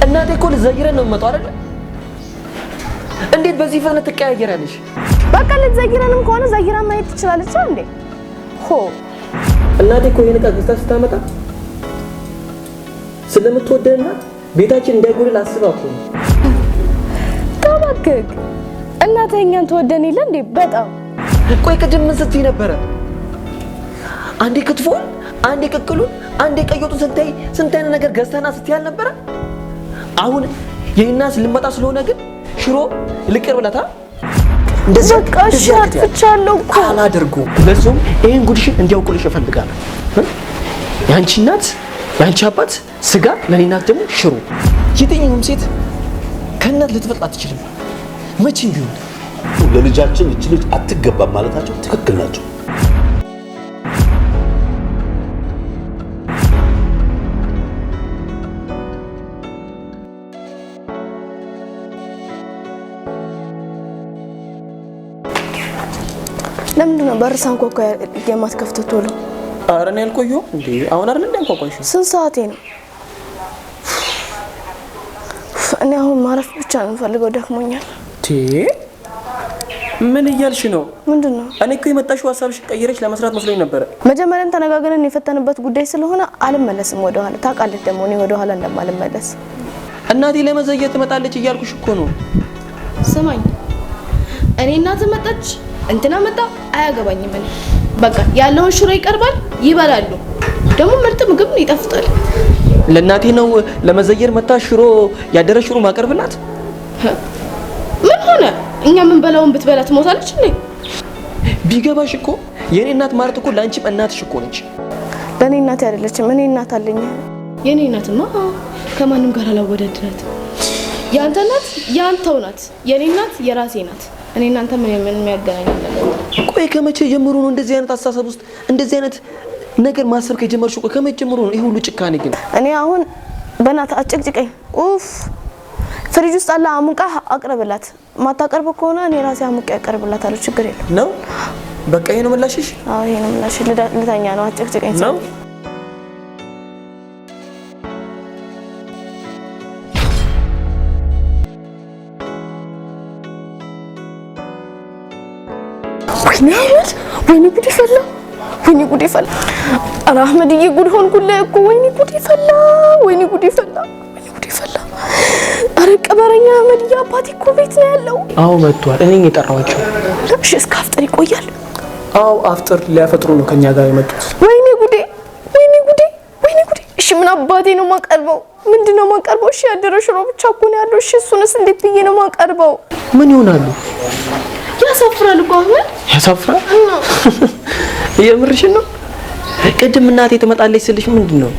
እናቴ እኮ ልትዘይረን ነው የምመጣው አይደል? እንዴት በዚህ ፍጥነት ትቀያየራለሽ? በቃ ልትዘይረንም ከሆነ ዘይራ ማየት ትችላለች እንዴ? ሆ እናቴ እኮ ይሄን ዕቃ ገዝታ ስታመጣ ስለምትወደና ቤታችን እንዳይጎድል አስባ እኮ ነው። ተባክክ እናቴ እኛን ትወደን የለ እንዴ? በጣም ቆይ ቅድም ምን ስትይ ነበረ? አንዴ ክትፎን፣ አንዴ ቅቅሉን፣ አንዴ ቀይ ወጡን ስንት አይነት ነገር ገዝተና ስትይ አልነበረ? አሁን የእናት ልመጣ ስለሆነ ግን ሽሮ ልቅር ብለታ እንደዚህ አጥፍቻለሁ እኮ አላደርገውም። ለዚሁም ይሄን ጉድሽን እንዲያውቁልሽ እፈልጋለሁ። ያንቺ እናት ያንቺ አባት ስጋ፣ ለኔ እናት ደግሞ ሽሮ። የትኛውም ሴት ከእናት ልትበልጥ አትችልም መቼም ቢሆን። ለልጃችን እቺ ልጅ አትገባም ማለታቸው ትክክል ናቸው። ለምንድን ነው በር ሳንኳኳ የማትከፍተው ቶሎ? ኧረ እኔ አልቆየሁም እንዴ። አሁን አይደል እንኳኳሽ? ስንት ሰዓቴ ነው? እኔ አሁን ማረፍ ብቻ ነው የምፈልገው፣ ደክሞኛል። ምን እያልሽ ነው? ምንድን ነው? እኔ እኮ የመጣሽው ሀሳብሽ ቀይረሽ ለመስራት መስሎኝ ነበረ። መጀመሪያም ተነጋግረን የፈተንበት ጉዳይ ስለሆነ አልመለስም ወደ ኋላ። ታውቃለች ደግሞ እኔ ወደ ኋላ እንደማልመለስ። እናቴ ለመዘየት ትመጣለች እያልኩሽ እኮ ነው። ስማኝ፣ እኔ እናት መጣች እንትና መጣ አያገባኝም። እኔ በቃ ያለውን ሽሮ ይቀርባል፣ ይበላሉ። ደግሞ ምርጥ ምግብ ነው፣ ይጣፍጣል። ለእናቴ ነው ለመዘየር መጣ ሽሮ ያደረ ሽሮ ማቀርብላት። ምን ሆነ? እኛ ምን በላውን ብትበላ ትሞታለች እንዴ? ቢገባሽ እኮ የኔ እናት ማለት እኮ ላንቺም እናትሽ እኮ ነች። ለኔ እናት አይደለችም፣ እኔ እናት አለኝ። የኔ እናትማ ከማንም ጋር አላወዳድራት። ያንተ እናት ያንተው ናት፣ የኔ እናት የራሴ ናት። እኔ እናንተ ምን የሚያገናኝ ነገር? ቆይ ከመቼ ጀምሮ ነው እንደዚህ አይነት አስተሳሰብ ውስጥ እንደዚህ አይነት ነገር ማሰብ ከጀመርሽ? ቆይ ከመቼ ጀምሮ ነው ይሄ ሁሉ ጭካኔ ግን? እኔ አሁን በእናትህ አጭቅጭቀኝ። ኡፍ ፍሪጅ ውስጥ አለ፣ አሙቃ አቅርብላት። ማታቀርብ ከሆነ እኔ ራሴ አሙቃ አቀርብላታለሁ፣ ችግር የለም። ነው በቃ ይሄ ነው ምላሽሽ? አዎ ይሄ ነው ምላሽ። ልተኛ ነው፣ አጭቅጭቀኝ ነው። ወይኔ ጉድ ፈላ፣ ወይኔ ጉድ ፈላ። ኧረ አህመድዬ ጉድ ሆንኩልህ እኮ። ወይኔ ጉድ ፈላ፣ ወይኔ ጉድ ፈላ፣ ወይኔ ጉድ ፈላ። ኧረ ቀበረኛ አህመድዬ፣ አባቴ እኮ ቤት ነው ያለው። አዎ መጥቷል። እኔ የጠራኋቸው። እሺ እስከ አፍጥር ይቆያል? አዎ አፍጥር ሊያፈጥሩ ነው ከኛ ጋር የመጡት። ወይኔ ጉዴ፣ ወይኔ ጉዴ፣ ወይኔ ጉዴ። እሺ ምን አባቴ ነው የማቀርበው? ምንድነው የማቀርበው? እሺ ያደረ ሽሮ ብቻ እኮ ነው ያለው። እሺ እሱንስ እንዴት ብዬ ነው የማቀርበው? ምን ይሆናሉ? ያሳፍራል እኮ አሁን። ያሳፍራል? የምርሽን ነው? ቅድም እናቴ ትመጣለች ስልሽ ምንድነው?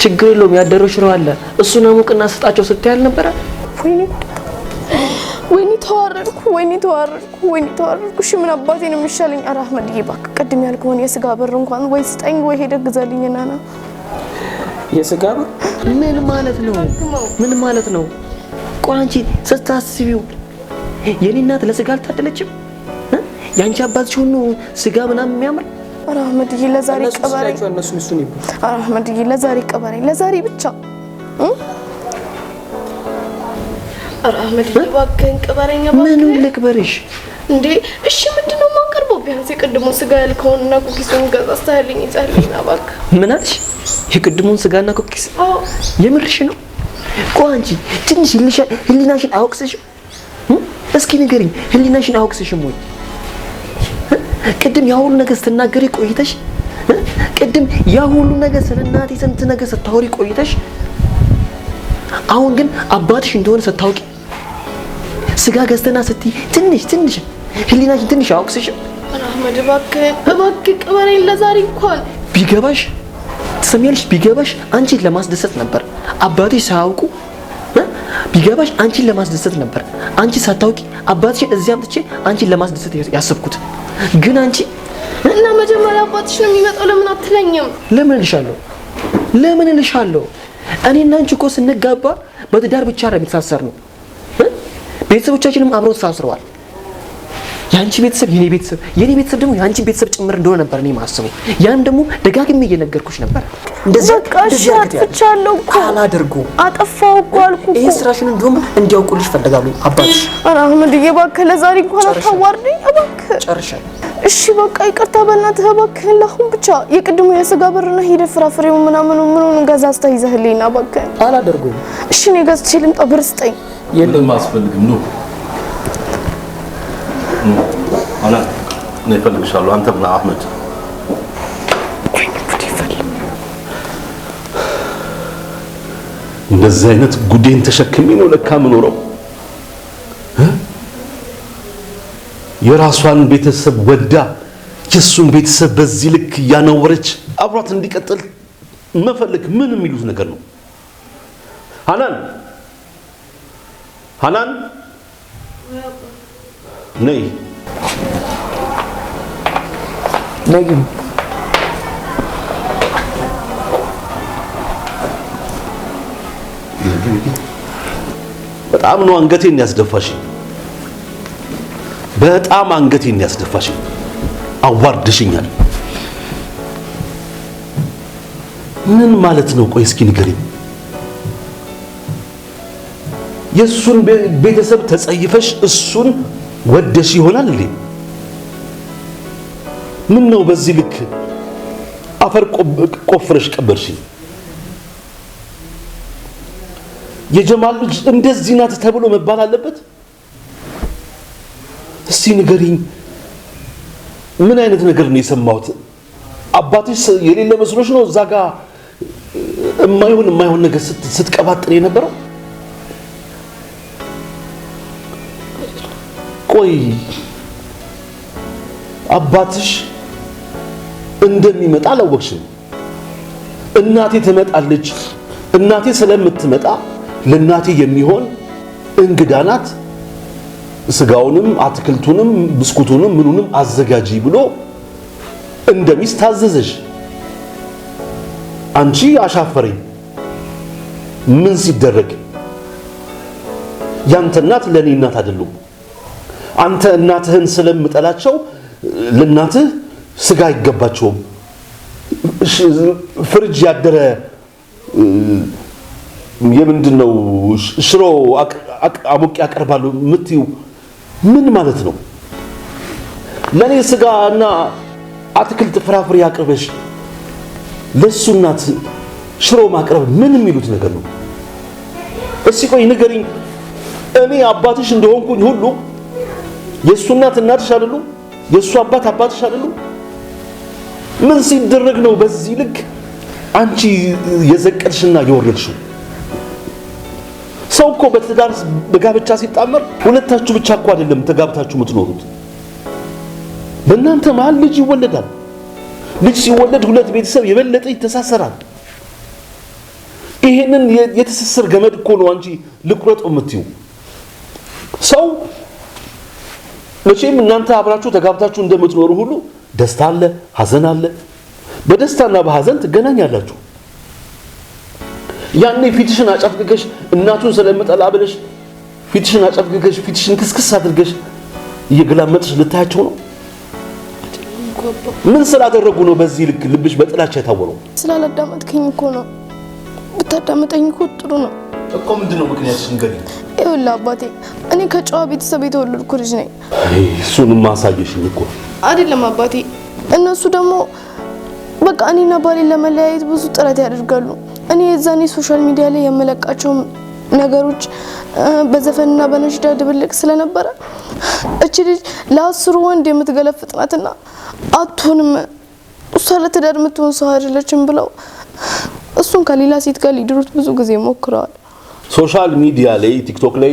ችግር የለውም ያደረው ሽሮ አለ፣ እሱን አሙቅና ስጣቸው ስትይ አልነበረ? ወይኔ ተዋረድኩ፣ ወይኔ ተዋረድኩ፣ ወይኔ ተዋረድኩ። እሺ ምን አባቴ ነው የሚሻለኝ? ኧረ አህመድዬ እባክህ ቅድም ያልከውን የስጋ በር እንኳን ወይ ስጠኝ ወይ ሄደህ ግዛልኝና ና። የስጋ በር ምን ማለት ነው? ምን ማለት ነው? ቆይ አንቺ ስታስቢው የኔ እናት ለስጋ አልታደለችም? ያንቺ አባት ሲሆን ስጋ ምናምን የሚያምር? ኧረ አህመድዬ ለዛሬ ቀበረኝ። ኧረ አህመድዬ ለዛሬ ቀበረኝ፣ ለዛሬ ብቻ። ኧረ አህመድዬ እባክህን ቀበረኝ። ምን ልክበርሽ እንዴ? እሺ ምንድነው የማቀርበው? ቢያንስ የቅድሙን ስጋ ያልከውንና ኩኪሱን ገዝተህልኝ ይዘህልኝ ና እባክህ። ምን አልሽ? የቅድሙን ስጋና ኩኪስ? አዎ የምርሽ ነው? ቆይ አንቺ ትንሽ ህሊናሽን አውቅስሽ? እስኪ ንገሪኝ፣ ህሊናሽን አውቅስሽም ወይ? ቅድም ያ ሁሉ ነገር ስትናገሪ ቆይተሽ፣ ቅድም ያ ሁሉ ነገር ስለ እናቴ ስንት ነገር ስታወሪ ቆይተሽ፣ አሁን ግን አባትሽ እንደሆነ ስታውቂ ስጋ ገዝተና ስትይ ትንሽ ህሊናሽን ትንሽ አውቅስሽም? አህመድ እባክህ ቀበረኝ ለዛሬ እንኳን። ቢገባሽ ትሰሚያለሽ? ቢገባሽ አንቺን ለማስደሰት ነበር አባትሽ ሳያውቁ። ቢገባሽ አንቺን ለማስደሰት ነበር አንቺ ሳታውቂ አባትሽን እዚህ አምጥቼ አንቺን ለማስደሰት ያሰብኩት። ግን አንቺ እና መጀመሪያ አባትሽ ነው የሚመጣው ለምን አትለኝም? ለምን እልሻለሁ? እኔና አንቺ እኮ ስንጋባ በትዳር ብቻ ነው የሚተሳሰር ነው። ቤተሰቦቻችንም አብረው ተሳስረዋል። ያንቺ ቤተሰብ የኔ ቤተሰብ ደግሞ ያንቺ ቤተሰብ ጭምር እንደሆነ ነበር እኔ ማስበው። ያን ደግሞ ደጋግሜ እየነገርኩሽ ነበር። እንደዚህ አጥፍቻለሁ እኮ አላደርገውም። አጠፋው እኮ አልኩ እኮ። ይሄ ስራሽን እንደውም እንዲያውቁልሽ ፈልጋለሁ አባትሽ። ኧረ አህመድ እባክህ ለዛሬ እንኳን አታዋርደኝ እባክህ። ጨርሻለሁ። እሺ በቃ ይቅርታ በእናትህ እባክህ። ለአሁን ብቻ የቅድሙ የስጋ ብርና ሄደህ ፍራፍሬው ምኑን ገዛዝተህ ይዘህልኝ ና እባክህ። አላደርገውም። እሺ እኔ ገዝቼ ልምጣ፣ ብር ስጠኝ። የለም አያስፈልግም ነው አና ነው ይፈልግሻለሁ። አንተም ና አህመድ። እንደዚህ አይነት ጉዴን ተሸክሜ ነው ለካ ምኖረው። የራሷን ቤተሰብ ወዳ የሱን ቤተሰብ በዚህ ልክ ያነወረች አብሯት እንዲቀጥል መፈለግ ምን የሚሉት ነገር ነው? ሐናን ነይ በጣም ነው አንገቴን ያስደፋሽ። በጣም አንገቴን ያስደፋሽ። አዋርድሽኛል። ምን ማለት ነው? ቆይ እስኪ ንገሪኝ። የሱን ቤተሰብ ተጸይፈሽ እሱን ወደሽ ይሆናል እንዴ? ምን ነው በዚህ ልክ አፈር ቆፍረሽ ቀበርሽ? የጀማል ልጅ እንደዚህ ናት ተብሎ መባል አለበት? እስቲ ንገሪኝ፣ ምን አይነት ነገር ነው የሰማሁት? አባትሽ የሌለ መስሎሽ ነው እዛ ጋር የማይሆን ነገር ስትቀባጥር የነበረው? ቆይ አባትሽ እንደሚመጣ አላወቅሽም? እናቴ ትመጣለች፣ እናቴ ስለምትመጣ ለእናቴ የሚሆን እንግዳ ናት፣ ስጋውንም አትክልቱንም ብስኩቱንም ምኑንም አዘጋጂ ብሎ እንደሚስት ታዘዘሽ። አንቺ አሻፈረኝ። ምን ሲደረግ ያንተ እናት ለኔ እናት አይደሉም። አንተ እናትህን ስለምጠላቸው ለእናትህ ስጋ አይገባቸውም። ፍርጅ ያደረ የምንድነው ሽሮ አሙቅ ያቀርባሉ ምትዩ ምን ማለት ነው? ለኔ ስጋና አትክልት ፍራፍሬ ያቅርበሽ ለሱ እናት ሽሮ ማቅረብ ምን የሚሉት ነገር ነው? እስኪ ቆይ ንገሪኝ። እኔ አባትሽ እንደሆንኩኝ ሁሉ የሱ እናት እናትሽ አይደሉም? የሱ አባት አባትሽ አይደሉም? ምን ሲደረግ ነው በዚህ ልክ አንቺ የዘቀልሽና የወረድሽው? ሰው እኮ በትዳር በጋብቻ ሲጣመር ሁለታችሁ ብቻ እኮ አይደለም ተጋብታችሁ የምትኖሩት። በእናንተ መሀል ልጅ ይወለዳል። ልጅ ሲወለድ ሁለት ቤተሰብ የበለጠ ይተሳሰራል። ይሄንን የትስስር ገመድ እኮ ነው አንቺ ልቁረጠው የምትዩ። ሰው መቼም እናንተ አብራችሁ ተጋብታችሁ እንደምትኖሩ ሁሉ ደስታ አለ፣ ሐዘን አለ። በደስታና በሐዘን ትገናኛላችሁ። ያኔ ፊትሽን አጨፍግገሽ እናቱን ስለምጠላ ብለሽ ፊትሽን አጨፍግገሽ ፊትሽን ክስክስ አድርገሽ እየገላመጥሽ ልታያቸው ነው? ምን ስላደረጉ ነው በዚህ ልክ ልብሽ በጥላቻ የታወረው? ስላላዳመጥከኝ እኮ ነው። ብታዳመጠኝ እኮ ጥሩ ነው እኮ። ምንድነው ምክንያትሽ? ንገሪኝ። ይኸውልህ አባቴ፣ እኔ ከጨዋ ቤተሰብ የተወለድኩ ልጅ ነኝ። እሱንም ማሳየሽኝ እኮ አይደለም አባቴ። እነሱ ደግሞ በቃ እኔና ባሌን ለመለያየት ብዙ ጥረት ያደርጋሉ። እኔ የዛኔ ሶሻል ሚዲያ ላይ የመለቃቸው ነገሮች በዘፈንና በነሽዳ ድብልቅ ስለነበረ እቺ ልጅ ለ10 ወንድ የምትገለፍጥ ናትና አትሆንም፣ እሷ ለትዳር የምትሆን ሰው አይደለችም ብለው እሱን ከሌላ ሴት ጋር ሊድሩት ብዙ ጊዜ ሞክረዋል። ሶሻል ሚዲያ ላይ ቲክቶክ ላይ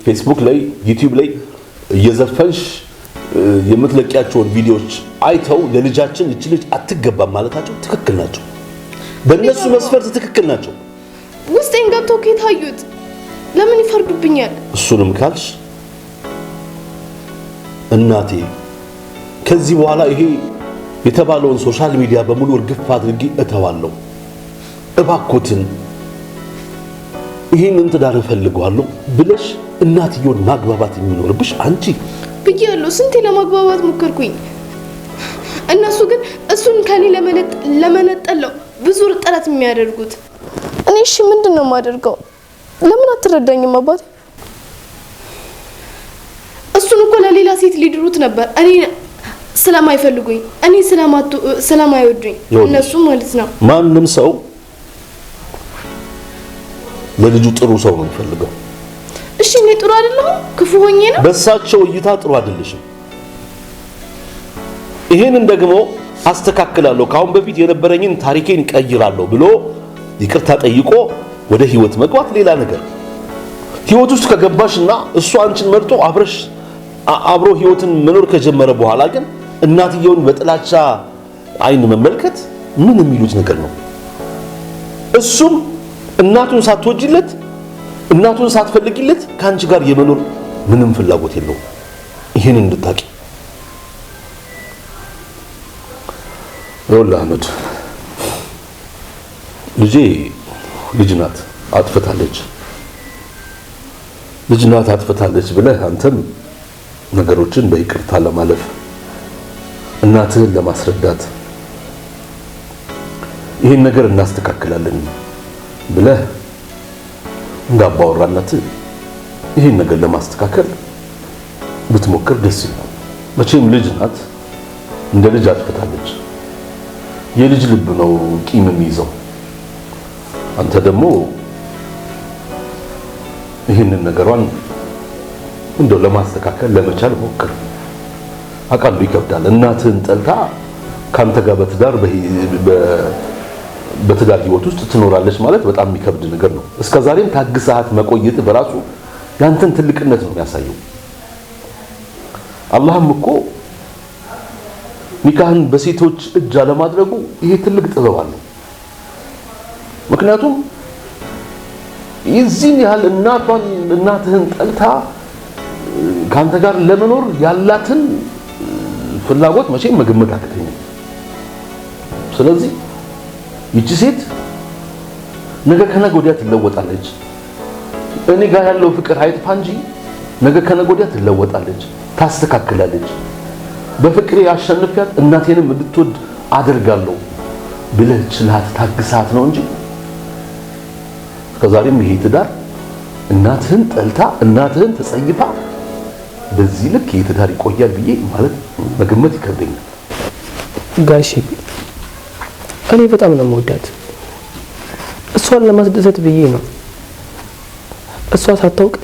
ፌስቡክ ላይ ዩቲዩብ ላይ እየዘፈንሽ የምትለቂያቸውን ቪዲዮዎች አይተው ለልጃችን እቺ ልጅ አትገባም ማለታቸው ትክክል ናቸው። በእነሱ መስፈርት ትክክል ናቸው። ውስጤን ገብተው ከታዩት ለምን ይፈርዱብኛል? እሱንም ካልሽ እናቴ ከዚህ በኋላ ይሄ የተባለውን ሶሻል ሚዲያ በሙሉ እርግፍ አድርጌ እተዋለሁ። እባኮትን ይሄንን ትዳር እፈልገዋለሁ ብለሽ እናትየውን ማግባባት የሚኖርብሽ አንቺ ብያለሁ። ስንቴ ለማግባባት ሞከርኩኝ። እነሱ ግን እሱን ከኔ ለመነጠል ብዙ ጥረት የሚያደርጉት። እኔ እሺ ምንድነው የማደርገው? ለምን አትረዳኝም አባቴ? እሱን እኮ ለሌላ ሴት ሊድሩት ነበር። እኔ ስለማይፈልጉኝ፣ እኔ ስለማይወዱኝ እነሱ ማለት ነው። ማንም ሰው ለልጁ ጥሩ ሰው ነው የሚፈልገው። እሺ እኔ ጥሩ አይደለሁም? ክፉ ሆኜ ነው? በሳቸው እይታ ጥሩ አይደለሽም። ይሄንን ደግሞ አስተካክላለሁ፣ ካሁን በፊት የነበረኝን ታሪኬን ቀይራለሁ ብሎ ይቅርታ ጠይቆ ወደ ህይወት መግባት ሌላ ነገር። ህይወት ውስጥ ከገባሽና እሱ አንቺን መርጦ አብሮ ህይወትን መኖር ከጀመረ በኋላ ግን እናትየውን በጥላቻ አይን መመልከት ምን የሚሉት ነገር ነው? እሱም እናቱን ሳትወጂለት እናቱን ሳትፈልጊለት ካንቺ ጋር የመኖር ምንም ፍላጎት የለውም። ይሄን እንድታቂ ወላ አህመድ ልጅ ናት አጥፍታለች ብለህ አንተም ነገሮችን በይቅርታ ለማለፍ እናትህን ለማስረዳት ይሄን ነገር እናስተካክላለን ብለህ እንዳባወራናት ይሄን ነገር ለማስተካከል ብትሞክር ደስ ይላል። መቼም ልጅ ናት፣ እንደ ልጅ አጥፍታለች። የልጅ ልብ ነው ቂም የሚይዘው። አንተ ደግሞ ይሄንን ነገሯን እንደው ለማስተካከል ለመቻል ሞክር። አቃሉ ይከብዳል። እናትህን ጠልታ ካንተ ጋር በትዳር ህይወት ውስጥ ትኖራለች ማለት በጣም የሚከብድ ነገር ነው። እስከዛሬም ታግሰሃት መቆየት በራሱ ያንተን ትልቅነት ነው የሚያሳየው። አላህም እኮ ኒካህን በሴቶች እጅ አለማድረጉ ይሄ ትልቅ ጥበብ አለው። ምክንያቱም የዚህን ያህል እናትህን ጠልታ ካንተ ጋር ለመኖር ያላትን ፍላጎት መቼም መገመት አትተኝም። ስለዚህ ይቺ ሴት ነገ ከነገ ወዲያ ትለወጣለች። እኔ ጋር ያለው ፍቅር አይጥፋ እንጂ ነገ ከነገ ወዲያ ትለወጣለች፣ ታስተካክላለች። በፍቅሬ አሸንፊያት እናቴንም እንድትወድ አደርጋለሁ ብለህ ችላት ታግሳት ነው እንጂ ከዛሬም ይሄ ትዳር እናትህን ጠልታ እናትህን ተጸይፋ በዚህ ልክ ይሄ ትዳር ይቆያል ብዬ ማለት መገመት ይከብደኛል። ጋሺ እኔ በጣም ነው የምወዳት። እሷን ለማስደሰት ብዬ ነው እሷ ሳታውቅ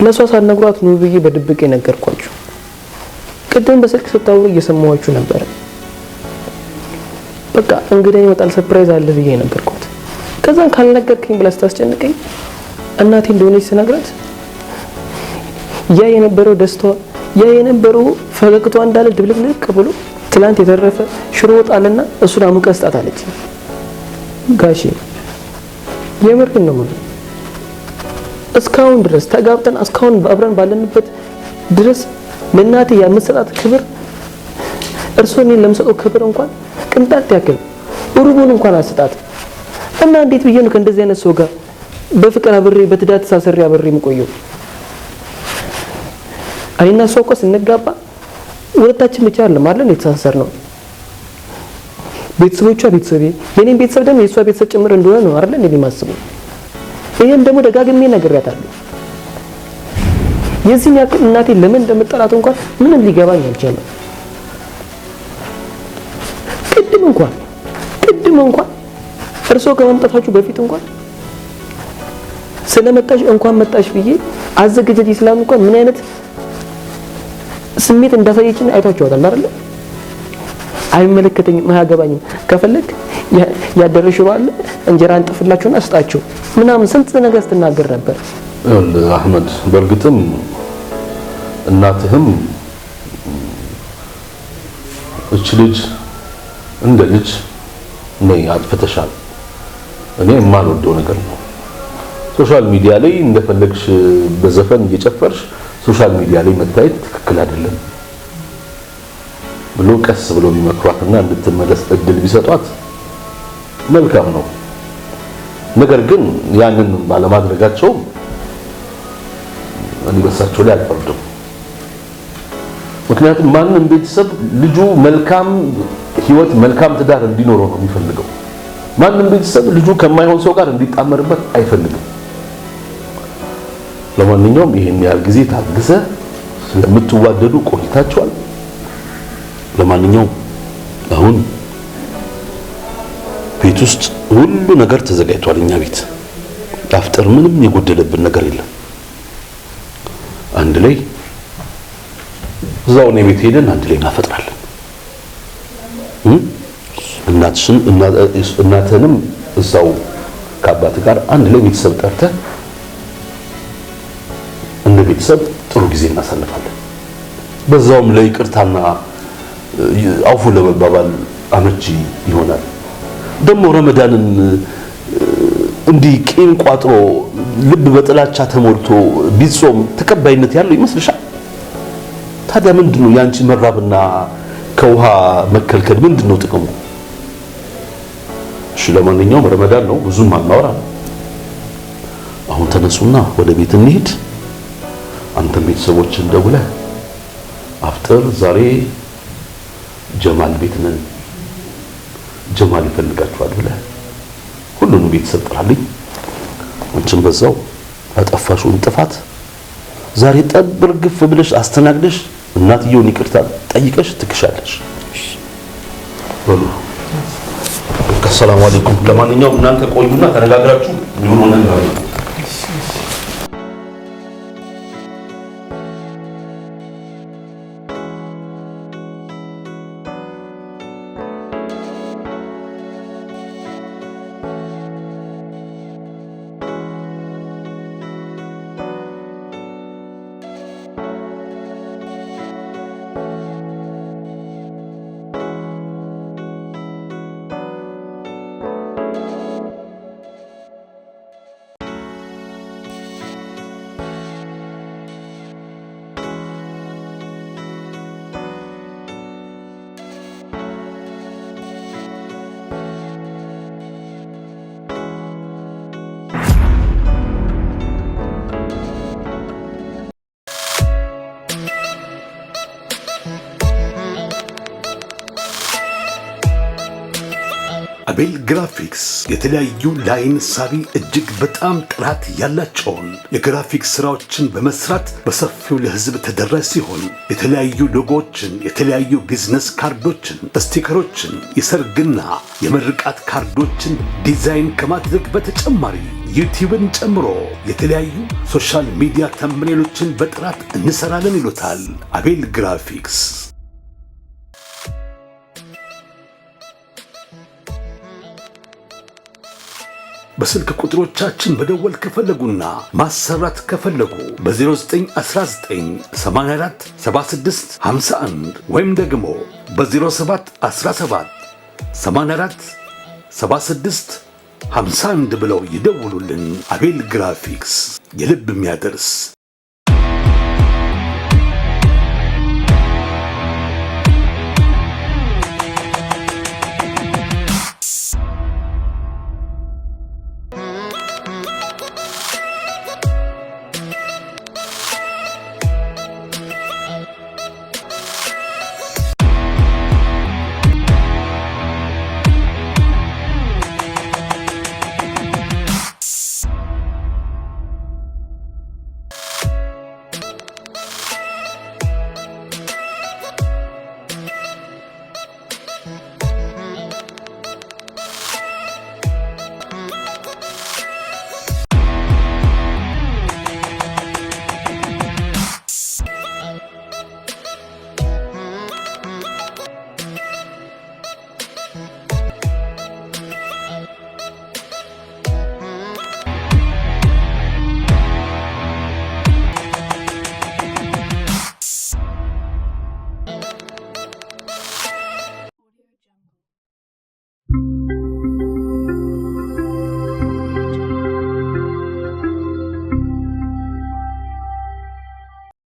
ለሷ ሳትነግሯት ነው ብዬ በድብቅ ነገርኳችሁ። ቅድም በስልክ ስታወሩ እየሰማኋችሁ ነበር። በቃ እንግዳ ይመጣል ሰርፕራይዝ አለ ብዬ ነገርኳት። ከዛን ካልነገርከኝ ብላ ስታስጨንቀኝ እናቴ እንደሆነች ስነግራት ያ የነበረው ደስታዋ ያ የነበረው ፈገግታዋ እንዳለ ድብልቅልቅ ብሎ ትላንት የተረፈ ሽሮ ወጣልና እሱን አሙቀህ ስጣት አለች። ጋሺ የምሬን ነው ማለት እስካሁን ድረስ ተጋብተን እስካሁን አብረን ባለንበት ድረስ ለእናቴ የምትሰጣት ክብር እርሶኔን ለምሰጠው ክብር እንኳን ቅንጣት ያክል ሩቡን እንኳን አልሰጣት እና እንዴት ብዬ ነው ከእንደዚህ አይነት ሰው ጋር በፍቅር አብሬ በትዳር ተሳስሬ አብሬ የምቆየው? አይና ሰው እኮ ስንጋባ ወጣችን ብቻ አይደለም አይደል የተሳሰርነው። ቤተሰቦቿ ቤተሰቤ የኔን ቤተሰብ ደግሞ የሷ ቤተሰብ ጭምር እንደሆነ ነው አይደል እንዴ የማስበው። ይሄን ደግሞ ደጋግሜ ነግሬያታለሁ። የዚህን ያክል እናቴ ለምን እንደምጠላት እንኳን ምንም ሊገባኝ አልቻለም። ቅድም እንኳን እርሶ ከመምጣታችሁ በፊት እንኳን ስለመጣሽ እንኳን መጣሽ ብዬ አዘገጀት ይስላም እንኳን ምን አይነት ስሜት እንዳሳየችኝ አይታችኋል አይደል? አይመለከተኝም፣ አያገባኝም። ከፈለክ ያደረሽው ባለ እንጀራ አንጥፍላችሁና ስጣቸው ምናምን ስንት ነገር ስትናገር ነበር። አህመድ በእርግጥም እናትህም እች ልጅ እንደ ልጅ ነይ አጥፍተሻል፣ እኔ የማልወደው ነገር ነው ሶሻል ሚዲያ ላይ እንደፈለግሽ በዘፈን እየጨፈርሽ ሶሻል ሚዲያ ላይ መታየት ትክክል አይደለም ብሎ ቀስ ብሎ ቢመክሯትና እንድትመለስ እድል ቢሰጧት መልካም ነው። ነገር ግን ያንን ባለማድረጋቸው እኔ በሳቸው ላይ አልፈርድም። ምክንያቱም ማንም ቤተሰብ ልጁ መልካም ህይወት መልካም ትዳር እንዲኖረው ነው የሚፈልገው። ማንም ቤተሰብ ልጁ ከማይሆን ሰው ጋር እንዲጣመርበት አይፈልግም። ለማንኛውም ይሄን ያህል ጊዜ ታግሰ ስለምትዋደዱ ቆይታችኋል። ለማንኛውም አሁን ቤት ውስጥ ሁሉ ነገር ተዘጋጅቷል። እኛ ቤት አፍጥር ምንም የጎደለብን ነገር የለም። አንድ ላይ እዛው ነው ቤት ሄደን አንድ ላይ እናፈጥራለን። እናትህንም እዛው ከአባት ጋር አንድ ላይ ቤተሰብ ጠርተህ እንደ ቤተሰብ ጥሩ ጊዜ እናሳልፋለን። በዛውም ለይቅርታና አውፉ ለመባባል አመቺ ይሆናል። ደግሞ ረመዳንን እንዲህ ቂም ቋጥሮ ልብ በጥላቻ ተሞልቶ ቢጾም ተቀባይነት ያለው ይመስልሻል? ታዲያ ምንድነው ያንቺ መራብና ከውሃ መከልከል ምንድነው ጥቅሙ? እሺ ለማንኛውም ረመዳን ነው፣ ብዙም አናወራ። አሁን ተነሱና ወደ ቤት እንሂድ። አንተም ቤተሰቦችን ደውለህ አፍጥር፣ ዛሬ ጀማል ቤት ነን፣ ጀማል ይፈልጋችኋል ብለህ ሁሉንም ቤተሰብ ጥራልኝ። አንቺም በዛው አጠፋሽውን ጥፋት ዛሬ ጠብር ግፍ ብለሽ አስተናግደሽ እናትየውን ይቅርታ ጠይቀሽ ትክሻለሽ። በሉ ሰላም አለይኩም። ለማንኛውም እናንተ ቆዩና ተነጋግራችሁ ምን ነገር አለ። አቤል ግራፊክስ የተለያዩ ላይን ሳቢ እጅግ በጣም ጥራት ያላቸውን የግራፊክስ ስራዎችን በመስራት በሰፊው ለህዝብ ተደራሽ ሲሆን የተለያዩ ሎጎዎችን፣ የተለያዩ ቢዝነስ ካርዶችን፣ ስቲከሮችን፣ የሰርግና የምርቃት ካርዶችን ዲዛይን ከማድረግ በተጨማሪ ዩቲዩብን ጨምሮ የተለያዩ ሶሻል ሚዲያ ተምኔሎችን በጥራት እንሰራለን ይሉታል አቤል ግራፊክስ። በስልክ ቁጥሮቻችን መደወል ከፈለጉና ማሰራት ከፈለጉ በ0919 84 76 51 ወይም ደግሞ በ0717 84 76 51 ብለው ይደውሉልን። አቤል ግራፊክስ የልብ የሚያደርስ